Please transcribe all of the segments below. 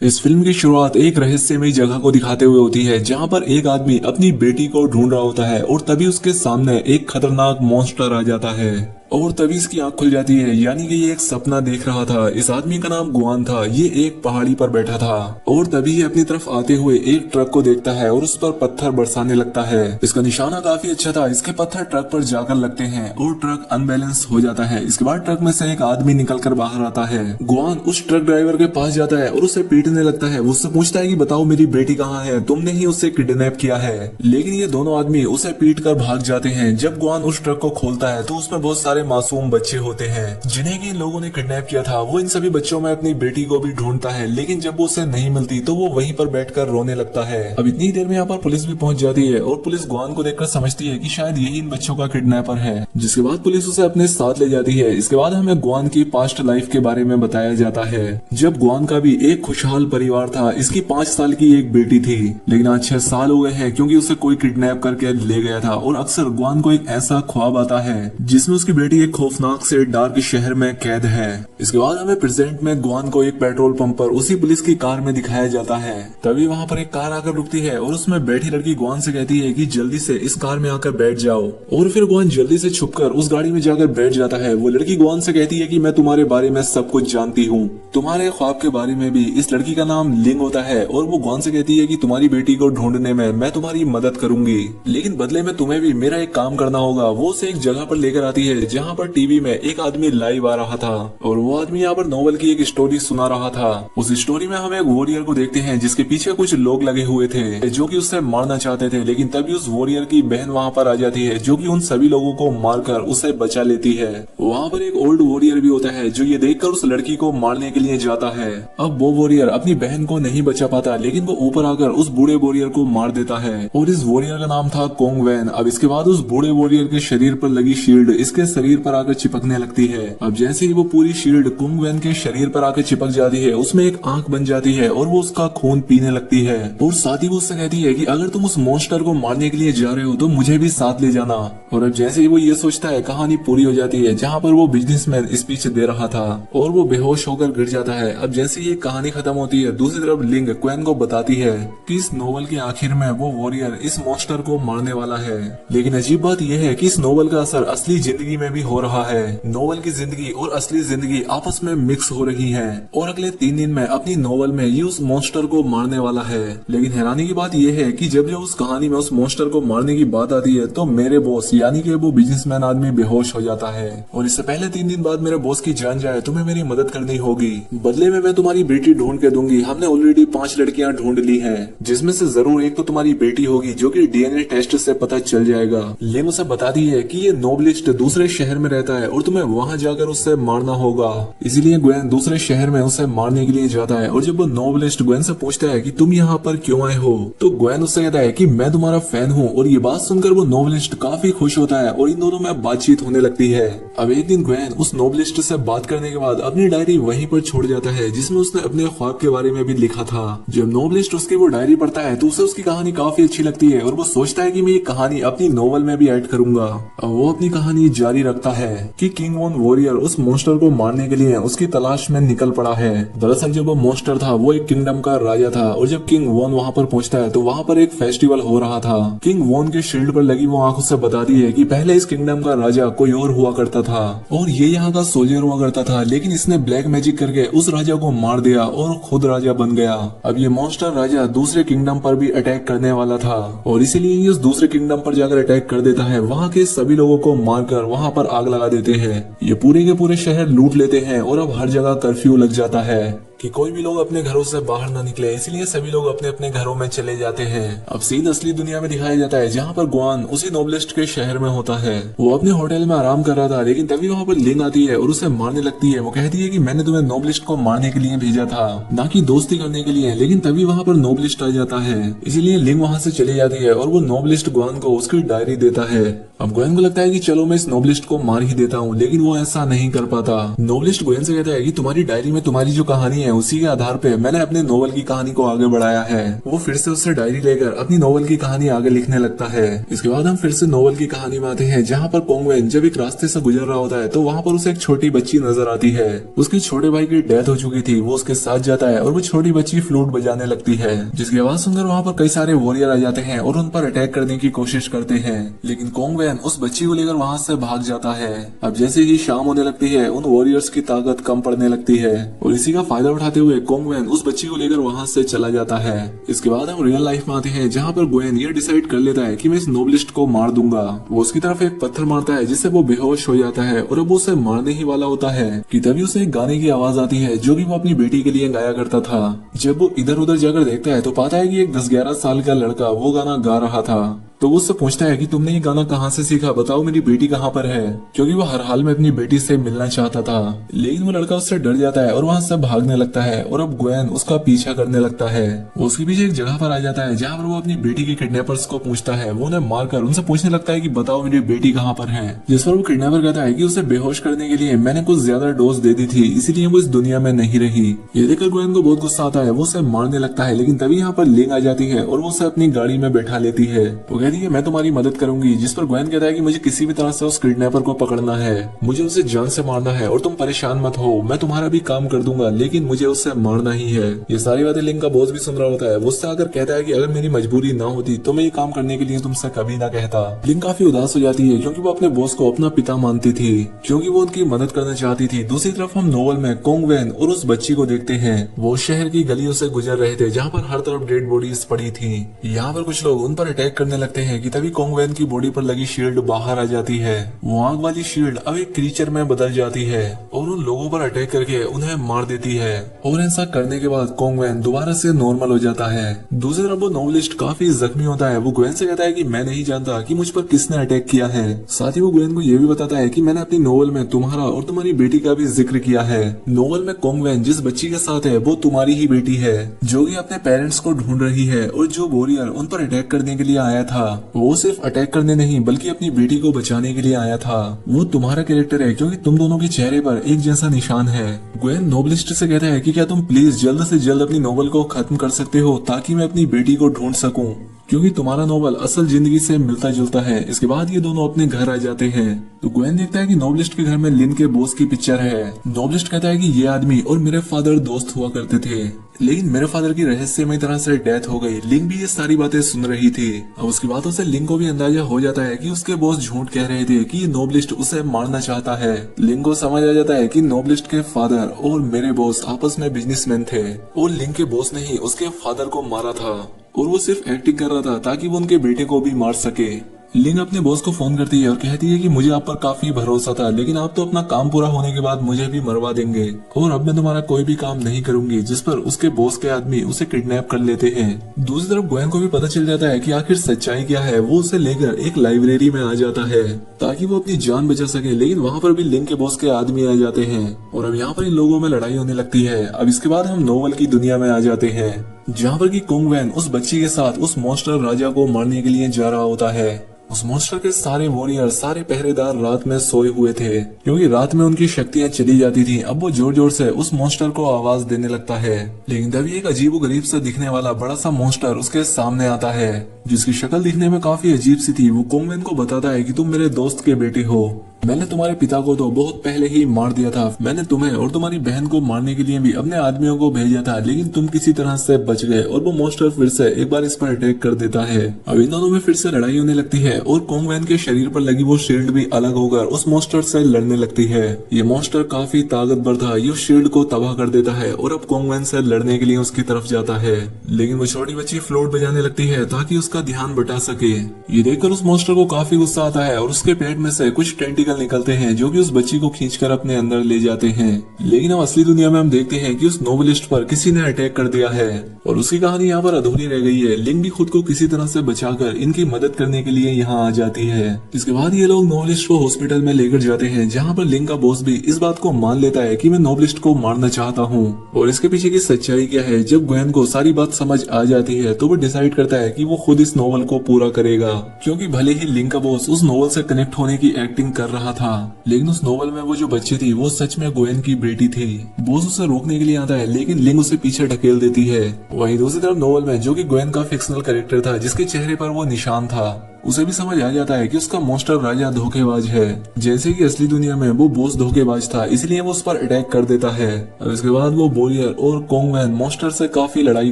इस फिल्म की शुरुआत एक रहस्यमयी जगह को दिखाते हुए होती है जहां पर एक आदमी अपनी बेटी को ढूंढ रहा होता है और तभी उसके सामने एक खतरनाक मॉन्स्टर आ जाता है और तभी इसकी आंख खुल जाती है। यानी कि ये एक सपना देख रहा था। इस आदमी का नाम गुआन था। ये एक पहाड़ी पर बैठा था और तभी ये अपनी तरफ आते हुए एक ट्रक को देखता है और उस पर पत्थर बरसाने लगता है। इसका निशाना काफी अच्छा था। इसके पत्थर ट्रक पर जाकर लगते हैं और ट्रक अनबैलेंस हो जाता है। इसके बाद ट्रक में से एक आदमी निकल कर बाहर आता है। गुआन उस ट्रक ड्राइवर के पास जाता है और उसे पीटने लगता है। उससे पूछता है कि बताओ मेरी बेटी कहाँ है, तुमने ही उसे किडनैप किया है। लेकिन ये दोनों आदमी उसे पीट कर भाग जाते हैं। जब गुआन उस ट्रक को खोलता है तो उसमें बहुत सारे मासूम बच्चे होते हैं जिन्हें कि इन लोगों ने किडनैप किया था। वो इन सभी बच्चों में अपनी बेटी को भी ढूंढता है, लेकिन जब वो उसे नहीं मिलती तो वो वहीं पर बैठकर रोने लगता है। अब इतनी देर में यहाँ पर पुलिस भी पहुंच जाती है और पुलिस गुआन को देखकर समझती है कि शायद यही इन बच्चों का किडनैपर है, जिसके बाद पुलिस उसे अपने साथ ले जाती है। इसके बाद हमें गुआन की पास्ट लाइफ के बारे में बताया जाता है। जब गुआन का भी एक खुशहाल परिवार था। इसकी 5 साल की एक बेटी थी, लेकिन आज 6 साल हो गए हैं क्योंकि उसे कोई किडनैप करके ले गया था। और अक्सर गुआन को एक ऐसा ख्वाब आता है जिसमें उसकी बेटी एक खौफनाक से डार्क शहर में कैद है। इसके बाद हमें प्रेजेंट में गुआन को एक पेट्रोल पंप पर उसी पुलिस की कार में दिखाया जाता है। तभी वहाँ पर एक कार आकर रुकती है और उसमें बैठी लड़की गुआन से कहती है कि जल्दी से इस कार में आकर बैठ जाओ। और फिर गुआन जल्दी से छुपकर उस गाड़ी में जाकर बैठ जाता है। वो लड़की गुआन से कहती है कि मैं तुम्हारे बारे में सब कुछ जानती हूँ, तुम्हारे ख्वाब के बारे में भी। इस लड़की का नाम लिंग होता है और वो गुआन से कहती है कि तुम्हारी बेटी को ढूंढने में मैं तुम्हारी मदद करूंगी, लेकिन बदले में तुम्हें भी मेरा एक काम करना होगा। वो उसे एक जगह पर लेकर आती है जहाँ पर टीवी में एक आदमी लाइव आ रहा था और वो आदमी यहाँ पर नोवेल की एक स्टोरी सुना रहा था। उस स्टोरी में हम एक वॉरियर को देखते हैं जिसके पीछे कुछ लोग लगे हुए थे जो कि उससे मारना चाहते थे, लेकिन तभी उस वॉरियर की बहन वहाँ पर आ जाती है जो कि उन सभी लोगों को मारकर उसे बचा लेती है। वहाँ पर एक ओल्ड वॉरियर भी होता है जो ये देखकर उस लड़की को मारने के लिए जाता है। अब वो वॉरियर अपनी बहन को नहीं बचा पाता, लेकिन वो ऊपर आकर उस बूढ़े वॉरियर को मार देता है और इस वॉरियर का नाम था कोंग वैन। अब इसके बाद उस बूढ़े वॉरियर के शरीर पर लगी शील्ड इसके शरीर पर आकर चिपकने लगती है। अब जैसे ही वो पूरी शील्ड कुंग वैन के शरीर पर आकर चिपक जाती है, उसमें एक आंख बन जाती है और वो उसका खून पीने लगती है। और साथ ही वो उससे कहती है कि अगर तुम उस मॉन्स्टर को मारने के लिए जा रहे हो तो मुझे भी साथ ले जाना। और अब जैसे ही वो ये सोचता है, कहानी पूरी हो जाती है जहाँ पर वो बिजनेसमैन स्पीच दे रहा था और वो बेहोश होकर गिर जाता है। अब जैसे ये कहानी खत्म होती है, दूसरी तरफ लिंग क्वेन को बताती है कि इस नोवेल के आखिर में वो वॉरियर इस मॉन्स्टर को मारने वाला है। लेकिन अजीब बात यह है कि इस नोवेल का असर असली जिंदगी में भी हो रहा है। नोवेल की जिंदगी और असली जिंदगी आपस में मिक्स हो रही है और अगले 3 दिन में अपनी नोवेल में ये उस मॉन्स्टर को मारने वाला है। लेकिन हैरानी की बात यह है कि जब उस कहानी में उस मॉन्स्टर को मारने की बात आती है तो मेरे बॉस यानी कि वो बिजनेसमैन आदमी बेहोश हो जाता है और इससे पहले 3 दिन बाद मेरे बॉस की जान जाए तुम्हें मेरी मदद करनी होगी, बदले में मैं तुम्हारी बेटी ढूंढ के दूंगी। हमने ऑलरेडी 5 लड़कियां ढूंढ ली है जिसमें से जरूर एक तो तुम्हारी बेटी होगी जो कि डीएनए टेस्ट से पता चल जाएगा। लेकिन उसे बताती है कि ये नोबलिस्ट दूसरे शहर में रहता है और तुम्हें वहाँ जाकर उससे मारना होगा। इसीलिए ग्वेन दूसरे शहर में उसे मारने के लिए जाता है और जब वो नोबलिस्ट ग्वेन से पूछता है कि तुम यहाँ पर क्यों आए हो तो ग्वेन उससे कहता है कि मैं तुम्हारा फैन हूँ। और ये बात सुनकर वो नोबलिस्ट काफी खुश होता है और इन दोनों में बातचीत होने लगती है। अब एक दिन ग्वेन उस नोबलिस्ट से बात करने के बाद अपनी डायरी वहीं पर छोड़ जाता है जिसमें उसने अपने ख्वाब के बारे में भी लिखा था। जब नोबलिस्ट उसकी वो डायरी पढ़ता है तो उसे उसकी कहानी काफी अच्छी लगती है और वो सोचता है कि मैं ये कहानी अपनी नोवेल में भी ऐड करूंगा। अब वो अपनी कहानी जारी रखता है कि किंग वॉन वॉरियर उस मॉन्स्टर को मारने के लिए उसकी तलाश में निकल पड़ा है। दरअसल जब वो मॉन्स्टर था वो एक किंगडम का राजा था और जब किंग वॉन वहाँ पर पहुँचता है तो वहाँ पर एक फेस्टिवल हो रहा था। किंग वॉन के शील्ड पर लगी वो आंख उससे बताती है कि पहले इस किंगडम का राजा कोई और हुआ करता था और ये यहाँ का सोल्जर हुआ करता था, लेकिन इसने ब्लैक मैजिक करके उस राजा को मार दिया और खुद राजा बन गया। अब ये मॉन्स्टर राजा दूसरे किंगडम पर भी अटैक करने वाला था और इसीलिए ये उस दूसरे किंगडम पर जाकर अटैक कर देता है। वहाँ के सभी लोगों को मारकर वहाँ पर आग लगा देते हैं। ये पूरे के पूरे शहर लूट लेते हैं और अब हर जगह कर्फ्यू लग जाता है कि कोई भी लोग अपने घरों से बाहर ना निकले, इसलिए सभी लोग अपने अपने घरों में चले जाते हैं। अब सीन असली दुनिया में दिखाया जाता है जहाँ पर गुआन उसी नोबलिस्ट के शहर में होता है। वो अपने होटल में आराम कर रहा था, लेकिन तभी वहाँ पर लिंग आती है और उसे मारने लगती है। वो कहती है कि मैंने तुम्हें नोबलिस्ट को मारने के लिए भेजा था, ना कि दोस्ती करने के लिए। लेकिन तभी वहाँ पर नोबलिस्ट आ जाता है, इसीलिए लिंग वहाँ से चली जाती है और वो नोबलिस्ट गुआन को उसकी डायरी देता है। अब गुएन को लगता है कि चलो मैं इस नोबलिस्ट को मार ही देता हूँ, लेकिन वो ऐसा नहीं कर पाता। नोबलिस्ट गुएन से कहता है कि तुम्हारी डायरी में तुम्हारी जो कहानी है उसी के आधार पे मैंने अपने नोवेल की कहानी को आगे बढ़ाया है। वो फिर से उससे डायरी लेकर अपनी नोवेल की कहानी आगे लिखने लगता है। इसके बाद हम फिर से नोवेल की कहानी में आते हैं, जहाँ पर कोंगवेन जब एक रास्ते से गुजर रहा होता है तो वहाँ पर उसे एक छोटी बच्ची नजर आती है। उसके छोटे भाई की डेथ हो चुकी थी। वो उसके साथ जाता है और वो छोटी बच्ची फ्लूट बजाने लगती है, जिसकी आवाज सुनकर वहाँ पर कई सारे वॉरियर आ जाते हैं और उन पर अटैक करने की कोशिश करते हैं। लेकिन कोंगवेन उस बच्ची को लेकर वहाँ से भाग जाता है। अब जैसे ही शाम होने लगती है उन वॉरियर्स की ताकत कम पड़ने लगती है और इसी का फायदा उठाते हुए कोंगवेन उस बच्ची को लेकर वहाँ से चला जाता है। इसके बाद हम रियल लाइफ में आते हैं, जहाँ पर ग्वेन ये डिसाइड कर लेता है कि मैं इस नोबलिस्ट को मार दूंगा। वो उसकी तरफ एक पत्थर मारता है जिससे वो बेहोश हो जाता है और अब वो उसे मारने ही वाला होता है कि तभी उसे एक गाने की आवाज आती है जो कि वो अपनी बेटी के लिए गाया करता था। जब वो इधर उधर जाकर देखता है तो पाता है कि एक 10-11 साल का लड़का वो गाना गा रहा था। तो वो उससे पूछता है कि तुमने ये गाना कहाँ से सीखा, बताओ मेरी बेटी कहाँ पर है, क्योंकि वो हर हाल में अपनी बेटी से मिलना चाहता था। लेकिन वो लड़का उससे डर जाता है और वहाँ से भागने लगता है और अब ग्वेन उसका पीछा करने लगता है। वो उसके पीछे एक जगह पर आ जाता है जहाँ पर वो अपनी बेटी के किडनैपर्स को पूछता है। वो उन्हें मारकर उनसे पूछने लगता है कि बताओ मेरी बेटी कहाँ पर है, जिस पर वो किडनैपर कहता है कि उसे बेहोश करने के लिए मैंने कुछ ज्यादा डोज दे दी थी, इसीलिए वो इस दुनिया में नहीं रही। ये देखकर ग्वेन को बहुत गुस्सा आता है। वो उसे मारने लगता है, लेकिन तभी यहाँ पर लिंग आ जाती है और वो उसे अपनी गाड़ी में बैठा लेती है। वो कहती है मैं तुम्हारी मदद करूंगी, जिस पर ग्वेन कहता है कि मुझे किसी भी तरह से उस किडनैपर को पकड़ना है, मुझे उसे जान से मारना है और तुम परेशान मत हो, मैं तुम्हारा भी काम कर दूंगा, लेकिन मुझे उससे मारना ही है। ये सारी बातें लिंग का बॉस भी सुन रहा होता है। वो उससे आकर कहता है कि अगर मेरी मजबूरी ना होती तो मैं ये काम करने के लिए तुमसे कभी ना कहता। लिंग काफी उदास हो जाती है क्योंकि वो अपने बॉस को अपना पिता मानती थी, क्योंकि वो उनकी मदद करना चाहती थी। दूसरी तरफ हम नोवेल में कोंगवेन और उस बच्ची को देखते हैं। वो शहर की गलियों से गुजर रहे थे जहाँ पर हर तरफ डेड बॉडीज पड़ी थी। यहाँ पर कुछ लोग उन पर अटैक करने लगते हैं कि तभी कोंगवेन की बॉडी पर लगी शील्ड बाहर आ जाती है। वो आग वाली शील्ड अब एक क्रीचर में बदल जाती है और उन लोगों पर अटैक करके उन्हें मार देती है। और ऐसा करने के बाद कोंगवेन दोबारा से नॉर्मल हो जाता है। दूसरी तरफ वो नोवेलिस्ट काफी जख्मी होता है। वो ग्वेन से कहता है कि मैं नहीं जानता कि मुझ पर किसने अटैक किया है। साथ ही वो ग्वेन को यह भी बताता है कि मैंने अपनी नोवेल में तुम्हारा और तुम्हारी बेटी का भी जिक्र किया है। नोवेल में कोंगवेन जिस बच्ची के साथ है वो तुम्हारी ही बेटी है, जो कि अपने पेरेंट्स को ढूंढ रही है। और जो वॉरियर उन पर अटैक करने के लिए आया था वो सिर्फ अटैक करने नहीं बल्कि अपनी बेटी को बचाने के लिए आया था। वो तुम्हारा कैरेक्टर है क्योंकि तुम दोनों के चेहरे पर एक जैसा निशान है। ग्वेन नोवेलिस्ट से कहता है कि क्या तुम प्लीज जल्द से जल्द अपनी नोवेल को खत्म कर सकते हो ताकि मैं अपनी बेटी को ढूंढ सकूं, क्योंकि तुम्हारा नोवेल असल जिंदगी से मिलता जुलता है। इसके बाद ये दोनों अपने घर आ जाते हैं तो ग्वेन देखता है कि नोवेलिस्ट के घर में लिन के बॉस की पिक्चर है। नोवेलिस्ट कहता है कि ये आदमी और मेरे फादर दोस्त हुआ करते थे, लेकिन मेरे फादर की रहस्यमय तरह से डेथ हो गई। लिंग भी ये सारी बातें सुन रही थी। अब उसकी बातों से लिंग को भी अंदाजा हो जाता है कि उसके बॉस झूठ कह रहे थे कि ये नोवेलिस्ट उसे मारना चाहता है। लिंग को समझ आ जाता है कि नोवेलिस्ट के फादर और मेरे बॉस आपस में बिजनेसमैन थे और लिंग के बॉस ने ही उसके फादर को मारा था और वो सिर्फ एक्टिंग कर रहा था ताकि वो उनके बेटे को भी मार सके। लिंग अपने बॉस को फोन करती है और कहती है कि मुझे आप पर काफी भरोसा था, लेकिन आप तो अपना काम पूरा होने के बाद मुझे भी मरवा देंगे और अब मैं तुम्हारा कोई भी काम नहीं करूंगी। जिस पर उसके बॉस के आदमी उसे किडनैप कर लेते हैं। दूसरी तरफ ग्वेन को भी पता चल जाता है कि आखिर सच्चाई क्या है। वो उसे लेकर एक लाइब्रेरी में आ जाता है ताकि वो अपनी जान बचा सके, लेकिन वहाँ पर भी लिंग के बॉस के आदमी आ जाते हैं और अब यहाँ पर इन लोगों में लड़ाई होने लगती है। अब इसके बाद हम नोवेल की दुनिया में आ जाते हैं, जहाँ पर की कोंगवेन उस बच्ची के साथ उस मॉन्स्टर राजा को मारने के लिए जा रहा होता है। उस मॉन्स्टर के सारे वॉरियर, सारे पहरेदार रात में सोए हुए थे क्योंकि रात में उनकी शक्तियां चली जाती थी। अब वो जोर जोर से उस मॉन्स्टर को आवाज देने लगता है, लेकिन तभी एक अजीबोगरीब सा दिखने वाला बड़ा सा मॉन्स्टर उसके सामने आता है, जिसकी शक्ल दिखने में काफी अजीब सी थी। वो कोंगवेन को बताता है कि तुम मेरे दोस्त के बेटे हो, मैंने तुम्हारे पिता को तो बहुत पहले ही मार दिया था। मैंने तुम्हें और तुम्हारी बहन को मारने के लिए भी अपने आदमियों को भेजा था, लेकिन तुम किसी तरह से बच गए और वो मॉन्स्टर फिर से एक बार इस पर अटैक कर देता है। अब इन दोनों में फिर से लड़ाई होने लगती है और कोंगवेन के शरीर पर लगी वो शील्ड भी अलग होकर उस मॉन्स्टर से लड़ने लगती है। ये मॉन्स्टर काफी ताकतवर था, ये शील्ड को तबाह कर देता है और अब कोंगवेन से लड़ने के लिए उसकी तरफ जाता है, लेकिन वो छोटी बच्ची फ्लोट बजाने लगती है ताकि उसका ध्यान बटा सके। ये देखकर उस मॉन्स्टर को काफी गुस्सा आता है और उसके पेट में से कुछ टेंटिकल निकलते हैं जो कि उस बच्ची को खींचकर अपने अंदर ले जाते हैं। लेकिन अब असली दुनिया में हम देखते हैं कि उस नोवेलिस्ट पर किसी ने अटैक कर दिया है और उसकी कहानी यहाँ पर अधूरी रह गई है। लिंग भी खुद को किसी तरह से बचाकर इनकी मदद करने के लिए यहाँ आ जाती है। इसके बाद ये लोग नोवेलिस्ट को हॉस्पिटल में लेकर जाते हैं, जहाँ पर लिंग का बॉस भी इस बात को मान लेता है कि मैं नोवेलिस्ट को मारना चाहता हूँ और इसके पीछे की सच्चाई क्या है। जब ग्वेन को सारी बात समझ आ जाती है तो वो डिसाइड करता है कि वो खुद इस नोवेल को पूरा करेगा, क्योंकि भले ही लिंग का बॉस उस नोवेल से कनेक्ट होने की एक्टिंग कर रहा था। लेकिन उस नोवेल में वो जो बच्ची थी वो सच में ग्वेन की बेटी थी। बॉस उसे रोकने के लिए आता है लेकिन लिंग उसे पीछे ढकेल देती है। वहीं दूसरी तरफ नोवेल में जो कि ग्वेन का फिक्शनल कैरेक्टर था जिसके चेहरे पर वो निशान था, उसे भी समझ आ जाता है कि उसका मॉन्स्टर राजा धोखेबाज है। जैसे कि असली दुनिया में वो बॉस धोखेबाज था, इसलिए वो उस पर अटैक कर देता है। और इसके बाद वो बोरियर और कोंगवैन मॉन्स्टर से काफी लड़ाई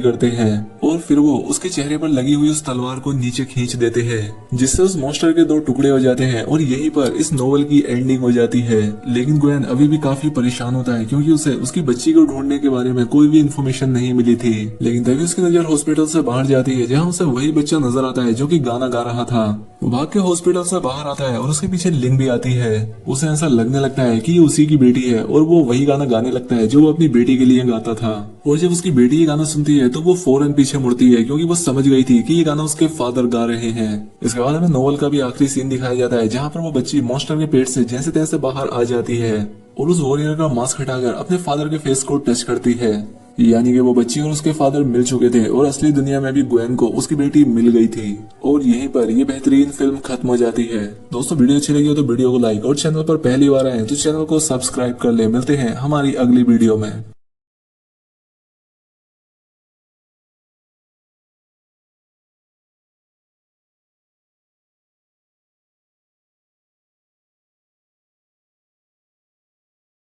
करते हैं और फिर वो उसके चेहरे पर लगी हुई उस तलवार को नीचे खींच देते हैं, जिससे उस मॉन्स्टर के 2 टुकड़े हो जाते हैं और यहीं पर इस नोवेल की एंडिंग हो जाती है। लेकिन ग्वेन अभी भी काफी परेशान होता है क्योंकि उसे उसकी बच्ची को ढूंढने के बारे में कोई भी इन्फॉर्मेशन नहीं मिली थी। लेकिन तभी उसकी नजर हॉस्पिटल से बाहर जाती है जहाँ उसे वही बच्चा नजर आता है जो कि गाना गा रहा था। वो भाग के हॉस्पिटल से बाहर आता है और उसके पीछे लिंग भी आती है। उसे ऐसा लगने लगता है कि ये उसी की बेटी है और वो वही गाना गाने लगता है जो वो अपनी बेटी के लिए गाता था। और जब उसकी बेटी ये गाना सुनती है तो वो फौरन पीछे मुड़ती है क्योंकि वो समझ गई थी कि ये गाना उसके फादर गा रहे हैं। इसके बाद हमें नोवेल का भी आखिरी सीन दिखाया जाता है जहाँ पर वो बच्ची मॉन्स्टर के पेट से जैसे तैसे बाहर आ जाती है और उस वॉरियर का मास्क हटाकर अपने फादर के फेस को टच करती है। यानी कि वो बच्ची और उसके फादर मिल चुके थे और असली दुनिया में भी ग्वेन को उसकी बेटी मिल गई थी। और यहीं पर ये बेहतरीन फिल्म खत्म हो जाती है। दोस्तों वीडियो अच्छी लगी हो तो वीडियो को लाइक और चैनल पर पहली बार आए तो चैनल को सब्सक्राइब कर ले। मिलते हैं हमारी अगली वीडियो में।